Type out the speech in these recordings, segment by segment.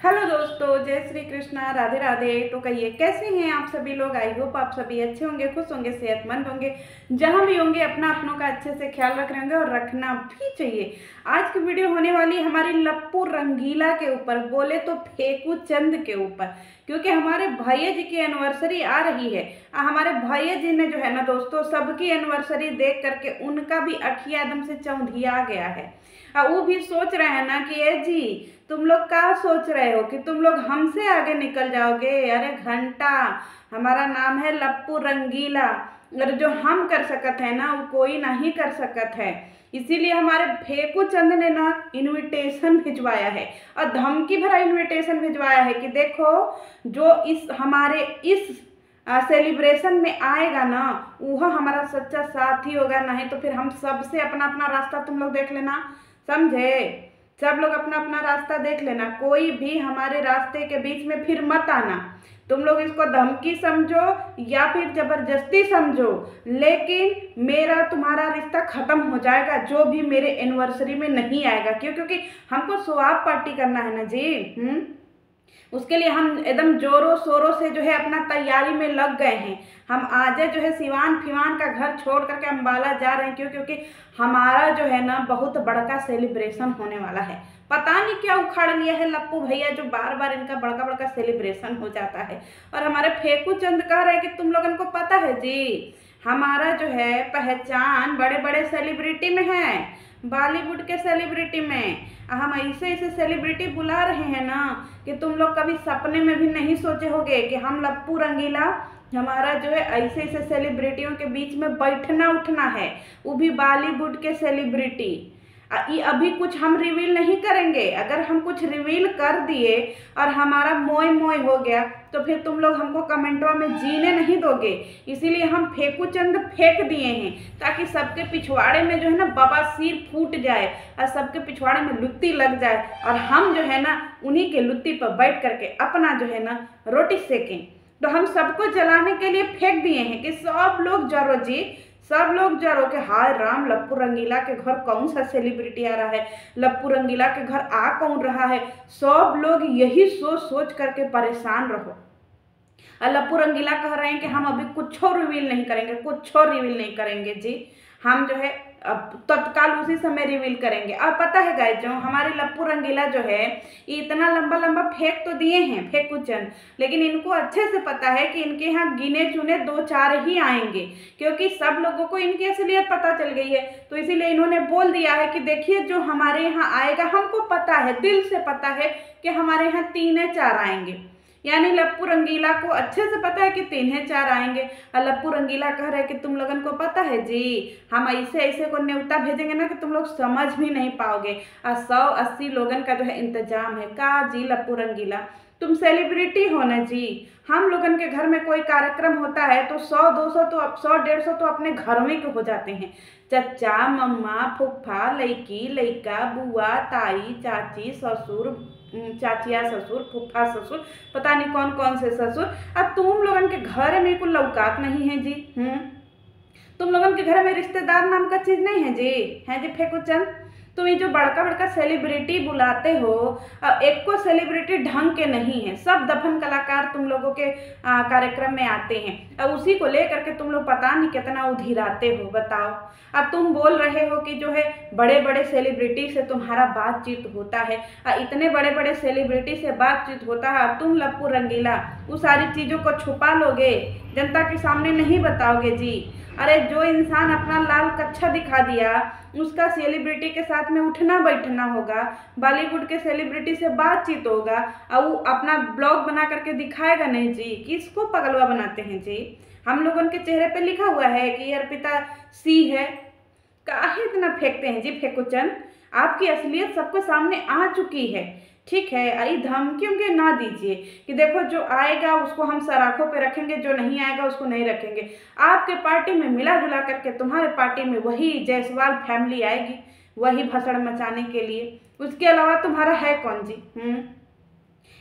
Hello दोस्तों, जय श्री कृष्णा, राधे राधे। तो कहिए कैसे हैं आप सभी लोग। आई होप आप सभी अच्छे होंगे, खुश होंगे, सेहतमंद होंगे, जहां भी होंगे अपना अपनों का अच्छे से ख्याल रख रहे होंगे और रखना भी चाहिए। आज की वीडियो होने वाली हमारी लप्पू रंगीला के ऊपर, बोले तो फेकू चंद के ऊपर, क्योंकि हमारे भैया जी की एनिवर्सरी आ रही है। हमारे भैया जी ने जो है ना दोस्तों, सबकी एनिवर्सरी देख करके उनका भी अखिया एकदम से चौंधिया गया है। वो भी सोच रहे हैं ना कि ए जी, तुम लोग क्या सोच रहे हो कि तुम लोग हमसे आगे निकल जाओगे। अरे घंटा, हमारा नाम है लप्पू रंगीला, और जो हम कर सकत है ना वो कोई नहीं कर सकत है। इसीलिए हमारे फेकू चंद ने ना इनविटेशन भिजवाया है, और धमकी भरा इनविटेशन भिजवाया है कि देखो, जो इस हमारे इस सेलिब्रेशन में आएगा ना वह हमारा सच्चा साथी होगा, नहीं तो फिर हम सबसे अपना अपना रास्ता तुम लोग देख लेना, समझे। सब लोग अपना अपना रास्ता देख लेना, कोई भी हमारे रास्ते के बीच में फिर मत आना। तुम लोग इसको धमकी समझो या फिर जबरदस्ती समझो, लेकिन मेरा तुम्हारा रिश्ता खत्म हो जाएगा जो भी मेरे एनिवर्सरी में नहीं आएगा। क्यों? क्योंकि हमको स्वाब पार्टी करना है ना जी। उसके लिए हम एकदम जोरों शोरों से जो है अपना तैयारी में लग गए हैं। हम आज जो है सिवान फिवान का घर छोड़ करके अम्बाला जा रहे हैं। क्यों? क्योंकि हमारा जो है ना बहुत बड़का सेलिब्रेशन होने वाला है। पता नहीं क्या उखाड़ लिया है लप्पू भैया, जो बार बार इनका बड़का बड़का सेलिब्रेशन हो जाता है। और हमारे फेकू चंद कह रहे हैं कि तुम लोगों को पता है जी, हमारा जो है पहचान बड़े बड़े सेलिब्रिटी में है, बॉलीवुड के सेलिब्रिटी में। हम ऐसे ऐसे सेलिब्रिटी बुला रहे हैं ना कि तुम लोग कभी सपने में भी नहीं सोचे होंगे कि हम लप्पू रंगीला, हमारा जो है ऐसे ऐसे सेलिब्रिटियों के बीच में बैठना उठना है, वो भी बॉलीवुड के सेलिब्रिटी। ये अभी कुछ हम रिवील नहीं करेंगे। अगर हम कुछ रिवील कर दिए और हमारा मोय मोय हो गया तो फिर तुम लोग हमको कमेंटों में जीने नहीं दोगे। इसीलिए हम फेकू चंद फेंक दिए हैं, ताकि सबके पिछवाड़े में जो है ना बवासीर फूट जाए और सबके पिछवाड़े में लुत्ती लग जाए, और हम जो है ना उन्हीं के लुत्ती पर बैठ करके अपना जो है ना रोटी सेकें। तो हम सबको जलाने के लिए फेंक दिए हैं कि सब लोग जरो जी, सब लोग जरो के हाय राम, लप्पू रंगीला के घर कौन सा सेलिब्रिटी आ रहा है, लप्पू रंगीला के घर आ कौन रहा है। सब लोग यही सोच सोच करके परेशान रहो। और लप्पू रंगीला कह रहे हैं कि हम अभी कुछ और रिवील नहीं करेंगे, कुछ और रिवील नहीं करेंगे जी, हम जो है अब तत्काल उसी समय रिवील करेंगे। और पता है गाइस, जो हमारे लप्पू रंगीला जो है ये इतना लंबा लंबा फेंक तो दिए हैं फेंकू चंद, लेकिन इनको अच्छे से पता है कि इनके यहाँ गिने चुने 2-4 ही आएंगे, क्योंकि सब लोगों को इनकी असलियत पता चल गई है। तो इसीलिए इन्होंने बोल दिया है कि देखिए, जो हमारे यहाँ आएगा हमको पता है, दिल से पता है कि हमारे यहाँ 3-4 आएंगे। यानी लप्पू रंगीला को अच्छे से पता है कि 3-4 आएंगे, और लप्पू रंगीला कह रहे हैं कि तुम लोगन को पता है जी, हम ऐसे ऐसे को न्योता भेजेंगे ना कि तुम लोग समझ भी नहीं पाओगे। और 180 लोगन का जो है इंतजाम है का जी। लप्पू रंगीला, तुम सेलिब्रिटी हो ना जी। हम लोगन के घर में कोई कार्यक्रम होता है तो 100-200 तो 100-150 तो अपने घर में के हो जाते हैं। चचा मम्मा फूफा लड़की लड़का बुआ ताई चाची ससुर, चाचिया ससुर फूफा ससुर, पता नहीं कौन कौन से ससुर। अब तुम लोगन के घर में कोई लौकात नहीं है जी। तुम लोगन के घर में रिश्तेदार नाम का चीज नहीं है जी, है जी फेंकू चंद। तुम ये जो बड़का बड़का सेलिब्रिटी बुलाते हो, एक को सेलिब्रिटी ढंग के नहीं है, सब दफन कलाकार तुम लोगों के कार्यक्रम में आते हैं, अब उसी को लेकर के तुम लोग पता नहीं कितना उधिराते हो। बताओ, अब तुम बोल रहे हो कि जो है बड़े बड़े सेलिब्रिटी से तुम्हारा बातचीत होता है, इतने बड़े बड़े सेलिब्रिटी से बातचीत होता है, अब तुम लप्पू रंगीला वो सारी चीज़ों को छुपा लोगे, जनता के सामने नहीं बताओगे जी। अरे जो इंसान अपना लाल कच्छा दिखा दिया, उसका सेलिब्रिटी के साथ में उठना बैठना होगा, बॉलीवुड के सेलिब्रिटी से बातचीत होगा, और वो अपना ब्लॉग बना करके दिखाएगा नहीं जी। किसको पगलवा बनाते हैं जी। हम लोगों के चेहरे पे लिखा हुआ है कि अर्पिता सी है, काहे इतना फेंकते हैं जी फेंकू चंद। आपकी असलियत सबको सामने आ चुकी है, ठीक है। आई धमकियों के ना दीजिए कि देखो जो आएगा उसको हम सराखों पे रखेंगे, जो नहीं आएगा उसको नहीं रखेंगे। आपके पार्टी में मिला जुला करके तुम्हारे पार्टी में वही जायसवाल फैमिली आएगी, वही भसड़ मचाने के लिए। उसके अलावा तुम्हारा है कौन जी।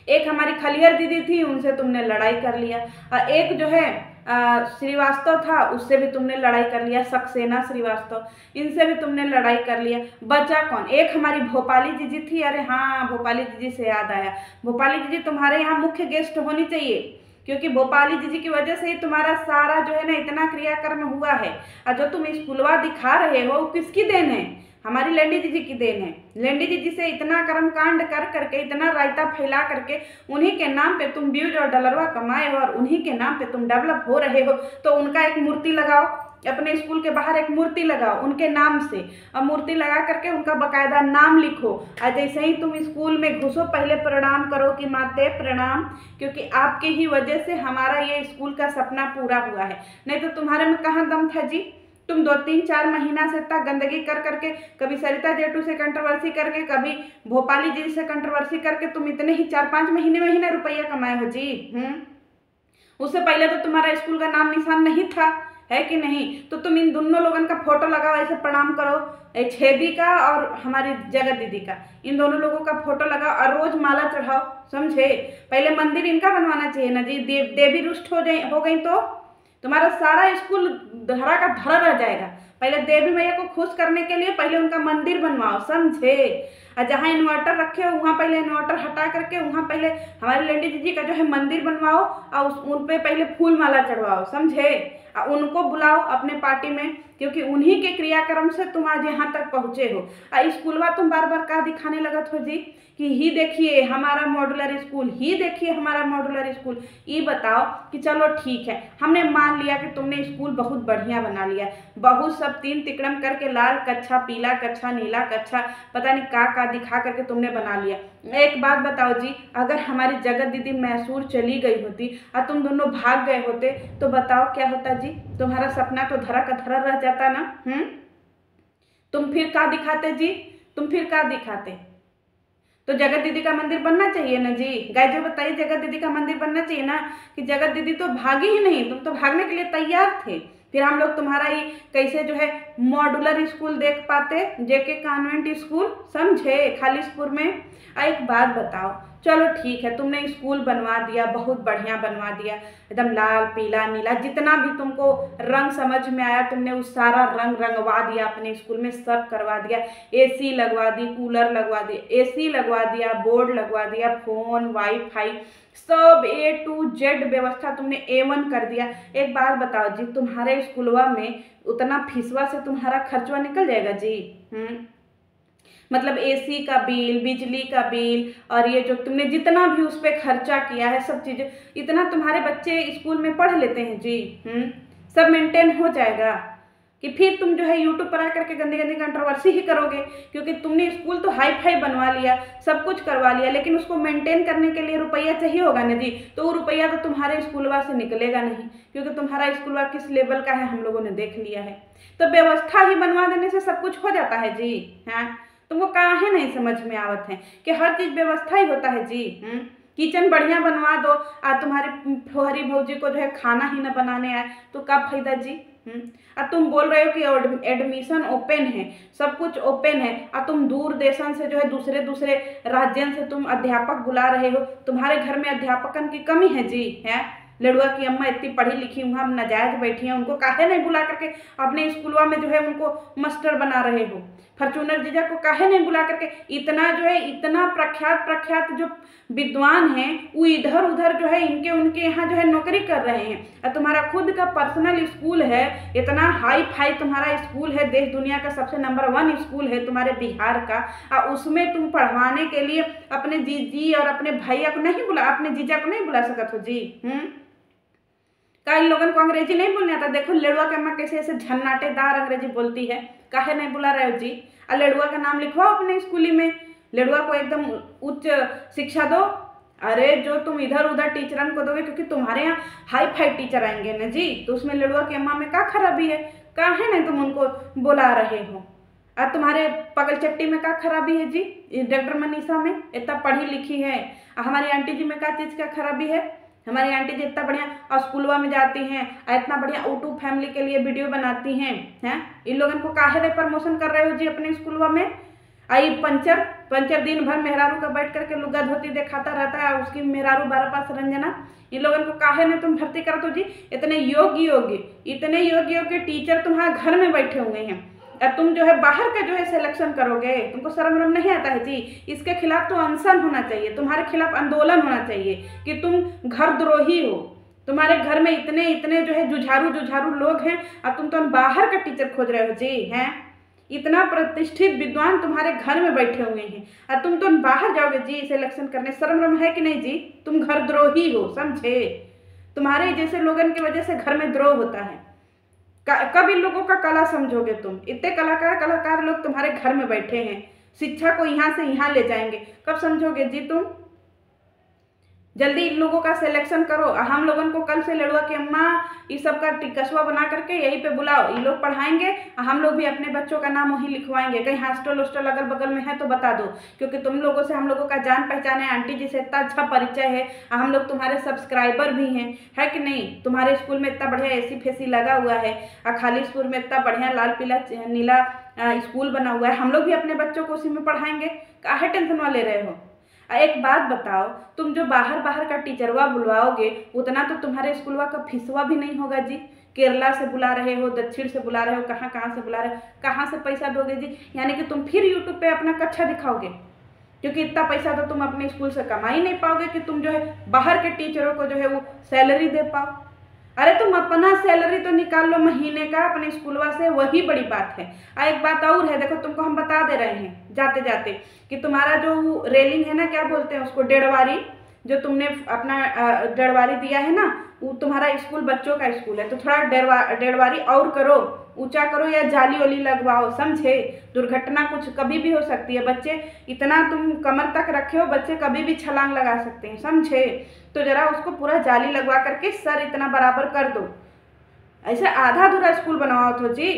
एक हमारी खलियर दीदी थी, उनसे तुमने लड़ाई कर लिया, और एक जो है श्रीवास्तव था, उससे भी तुमने लड़ाई कर लिया, सक्सेना श्रीवास्तव, इनसे भी तुमने लड़ाई कर लिया। बचा कौन? एक हमारी भोपाली जीजी थी। अरे हाँ, भोपाली जीजी से याद आया, भोपाली जीजी तुम्हारे यहाँ मुख्य गेस्ट होनी चाहिए, क्योंकि भोपाली जीजी की वजह से ही तुम्हारा सारा जो है ना इतना क्रियाकर्म हुआ है। और जो तुम स्कूलवा दिखा रहे हो किसकी देन है? हमारी लेंडी दीदी की देन है। लेंडी दीदी से इतना कर्म कांड कर करके, इतना रायता फैला करके, उन्हीं के नाम पे तुम व्यूज और डॉलरवा कमाए हो, और उन्हीं के नाम पे तुम डेवलप हो रहे हो। तो उनका एक मूर्ति लगाओ, अपने स्कूल के बाहर एक मूर्ति लगाओ उनके नाम से, और मूर्ति लगा करके उनका बकायदा नाम लिखो। और जैसे ही तुम स्कूल में घुसो पहले प्रणाम करो कि माते प्रणाम, क्योंकि आपके ही वजह से हमारा ये स्कूल का सपना पूरा हुआ है। नहीं तो तुम्हारे में कहाँ दम था जी? तुम 2-3-4 महीना से इतना गंदगी कर करके, कभी सरिता जेठू से कंट्रोवर्सी करके, कभी भोपाली जी से कंट्रोवर्सी करके, तुम इतने ही 4-5 महीने रुपया कमाए हो जी। उससे पहले तो तुम्हारा स्कूल का नाम निशान नहीं था, है कि नहीं? तो तुम इन दोनों लोगों का फोटो लगाओ, ऐसे प्रणाम करो, छेदी का और हमारी जगत दीदी का, इन दोनों लोगों का फोटो लगाओ और रोज माला चढ़ाओ, समझे? पहले मंदिर इनका बनवाना चाहिए ना जी। देवी रुष्ट हो गई तो तुम्हारा सारा स्कूल धरा का धरा रह जाएगा। पहले देवी मैया को खुश करने के लिए पहले उनका मंदिर बनवाओ, समझे? और जहाँ इन्वर्टर रखे हो वहाँ पहले इन्वर्टर हटा करके वहाँ पहले हमारी लेंडी दीदी का जो है मंदिर बनवाओ, और उन पे पहले फूल माला चढ़वाओ, समझे? और उनको बुलाओ अपने पार्टी में, क्योंकि उन्हीं के क्रियाक्रम से तुम आज यहाँ तक पहुँचे हो। और स्कूलवा तुम बार बार क्या दिखाने लगत हो जी कि ही देखिए हमारा मॉड्यूलर स्कूल, ही देखिए हमारा मॉड्यूलर स्कूल। ये बताओ कि चलो ठीक है, हमने मान लिया कि तुमने स्कूल बहुत बढ़िया बना लिया, बहुत सब 3 तिकड़म करके, लाल कच्छा, पीला कच्छा, नीला कच्छा, पता नहीं का दिखा करके तुमने बना लिया। एक बात बताओ जी, अगर हमारी जगत दीदी मैसूर चली गई होती और तुम दोनों भाग गए होते तो बताओ क्या होता जी? तुम्हारा सपना तो धरा का धरा रह जाता ना। तुम फिर क्या दिखाते जी? तुम फिर क्या दिखाते? तो जगत दीदी का मंदिर बनना चाहिए ना जी। गाय जो बताइए, जगत दीदी का मंदिर बनना चाहिए ना, कि जगत दीदी तो भागी ही नहीं, तुम तो भागने के लिए तैयार थे। फिर हम लोग तुम्हारा ही कैसे जो है मॉड्यूलर स्कूल देख पाते, जेके कॉन्वेंट स्कूल, समझे, खालिशपुर में। एक बात बताओ, चलो ठीक है तुमने स्कूल बनवा दिया, बहुत बढ़िया बनवा दिया, एकदम लाल पीला नीला जितना भी तुमको रंग समझ में आया तुमने उस सारा रंग रंगवा दिया अपने स्कूल में, सब करवा दिया, एसी लगवा दी, कूलर लगवा दिया, एसी लगवा दिया, बोर्ड लगवा दिया, फोन, वाईफाई, सब A to Z व्यवस्था तुमने A1 कर दिया। एक बात बताओ जी, तुम्हारे स्कूलवा में उतना फीसवा से तुम्हारा खर्चवा निकल जाएगा जी? मतलब एसी का बिल, बिजली का बिल, और ये जो तुमने जितना भी उस पर खर्चा किया है सब चीज़ें, इतना तुम्हारे बच्चे स्कूल में पढ़ लेते हैं जी? सब मेंटेन हो जाएगा कि फिर तुम जो है यूट्यूब पर आकर के गंदी गंदी कंट्रोवर्सी ही करोगे? क्योंकि तुमने स्कूल तो हाई फाई बनवा लिया, सब कुछ करवा लिया, लेकिन उसको मेंटेन करने के लिए रुपया चाहिए होगा ना जी। तो वो रुपया तो तुम्हारे स्कूलवा से निकलेगा नहीं, क्योंकि तुम्हारा स्कूलवा किस लेवल का है हम लोगों ने देख लिया है। तो व्यवस्था ही बनवा देने से सब कुछ हो जाता है जी? हाँ, तुमको काहे नहीं समझ में आवत है कि हर चीज व्यवस्था ही होता है जी? किचन बढ़िया बनवा दो और तुम्हारे फुहरी भौजी को जो है खाना ही न बनाने आए तो क्या फायदा जी? और तुम बोल रहे हो कि एडमिशन ओपन है, सब कुछ ओपन है, और तुम दूर देशन से जो है दूसरे राज्यों से तुम अध्यापक बुला रहे हो। तुम्हारे घर में अध्यापकन की कमी है जी? है लड़ुआ की अम्मा इतनी पढ़ी लिखी वहाँ नाजायज बैठी हैं, उनको काहे नहीं बुला करके अपने स्कूलवा में जो है उनको मास्टर बना रहे हो? फॉर्चूनर जीजा को काहे नहीं बुला करके? इतना जो है इतना प्रख्यात जो विद्वान हैं वो इधर उधर जो है इनके उनके यहाँ जो है नौकरी कर रहे हैं, और तुम्हारा खुद का पर्सनल स्कूल है, इतना हाई फाई तुम्हारा स्कूल है, देश दुनिया का सबसे नंबर 1 स्कूल है तुम्हारे बिहार का, और उसमें तुम पढ़वाने के लिए अपने जीजी और अपने भैया को नहीं बुला, अपने जीजा को नहीं बुला सकत हो जी? का इन लोगों को अंग्रेजी नहीं बोलने आता? देखो लड़ुआ के अम्मा कैसे ऐसे झन्नाटेदार अंग्रेजी बोलती है, काहे नहीं बुला रहे हो जी? और लड़ुआ का नाम लिखवाओ अपने स्कूली में, लड़ुआ को एकदम उच्च शिक्षा दो। अरे जो तुम इधर उधर टीचरन को दोगे, क्योंकि तुम्हारे यहाँ हाई फाई टीचर आएंगे ना जी, तो उसमें लड़ुआ की अम्मा में क्या खराबी है? काहे नहीं तुम उनको बुला रहे हो? और तुम्हारे पगल चट्टी में क्या खराबी है जी? डॉक्टर मनीषा में इतना पढ़ी लिखी है, हमारी आंटी जी में क्या चीज़ का खराबी है? हमारी आंटी जी इतना बढ़िया और स्कूलवा में जाती हैं और इतना बढ़िया यूट्यूब फैमिली के लिए वीडियो बनाती हैं। इन लोगों को काहे रे प्रमोशन कर रहे हो जी अपने स्कूलवा में? आई पंचर पंचर दिन भर मेहरारू का बैठ करके लुगा धोती दिखाता रहता है, उसकी मेहरारू 12 पास रंजना। इन लोगों को काहे ने तुम भर्ती कर दो जी? इतने योग्य टीचर तुम्हारे घर में बैठे हुए हैं और तुम जो है बाहर का जो है सिलेक्शन करोगे? तुमको शर्म वरम नहीं आता है जी? इसके खिलाफ तो अनशन होना चाहिए, तुम्हारे खिलाफ आंदोलन होना चाहिए कि तुम घर द्रोही हो। तुम्हारे घर में इतने जो है जुझारू लोग हैं और तुम तो बाहर का टीचर खोज रहे हो जी? हैं इतना प्रतिष्ठित विद्वान तुम्हारे घर में बैठे हुए हैं और तुम तो बाहर जाओगे जी सिलेक्शन करने? शर्म वरम है कि नहीं जी? तुम घर द्रोही हो, समझे? तुम्हारे जैसे लोगों की वजह से घर में द्रोह होता है। कब इन लोगों का कला समझोगे तुम? इतने कलाकार लोग तुम्हारे घर में बैठे हैं, शिक्षा को यहाँ से यहाँ ले जाएंगे, कब समझोगे जी तुम? जल्दी इन लोगों का सिलेक्शन करो। हम लोगों को कल से लड़ुआ कि अम्मा ये सब का टिकसवा बना करके यहीं पे बुलाओ, ये लोग पढ़ाएंगे, हम लोग भी अपने बच्चों का नाम वहीं लिखवाएंगे। कहीं हॉस्टल अगल बगल में है तो बता दो, क्योंकि तुम लोगों से हम लोगों का जान पहचान है, आंटी जी से इतना अच्छा परिचय है, हम लोग तुम्हारे सब्सक्राइबर भी हैं, है कि नहीं? तुम्हारे स्कूल में इतना बढ़िया एसी फेसी लगा हुआ है और खाली स्कूल में इतना बढ़िया लाल पीला नीला स्कूल बना हुआ है, हम लोग भी अपने बच्चों को उसी में पढ़ाएंगे। काहे टेंशन वाले रहे हो? एक बात बताओ, तुम जो बाहर का टीचरवा बुलवाओगे उतना तो तुम्हारे स्कूलवा का फीसवा भी नहीं होगा जी। केरला से बुला रहे हो, दक्षिण से बुला रहे हो, कहाँ से बुला रहे हो, कहाँ से पैसा दोगे जी? यानी कि तुम फिर यूट्यूब पे अपना कक्षा दिखाओगे, क्योंकि इतना पैसा तो तुम अपने स्कूल से कमा ही नहीं पाओगे कि तुम जो है बाहर के टीचरों को जो है वो सैलरी दे पाओ। अरे तुम अपना सैलरी तो निकाल लो महीने का अपने स्कूलवा से, वही बड़ी बात है। एक बात और है, देखो तुमको हम बता दे रहे हैं जाते जाते कि तुम्हारा जो रेलिंग है ना, क्या बोलते हैं उसको, डेढ़वारी, जो तुमने अपना डेढ़वारी दिया है ना, वो तुम्हारा स्कूल बच्चों का स्कूल है, तो थोड़ा डेढ़वारी और करो, ऊंचा करो या जाली वाली लगवाओ, समझे? दुर्घटना कुछ कभी भी हो सकती है। बच्चे इतना तुम कमर तक रखे हो, बच्चे कभी भी छलांग लगा सकते हैं, समझे? तो जरा उसको पूरा जाली लगवा करके सर इतना बराबर कर दो। ऐसे आधा अधूरा स्कूल बनवाओ तो जी।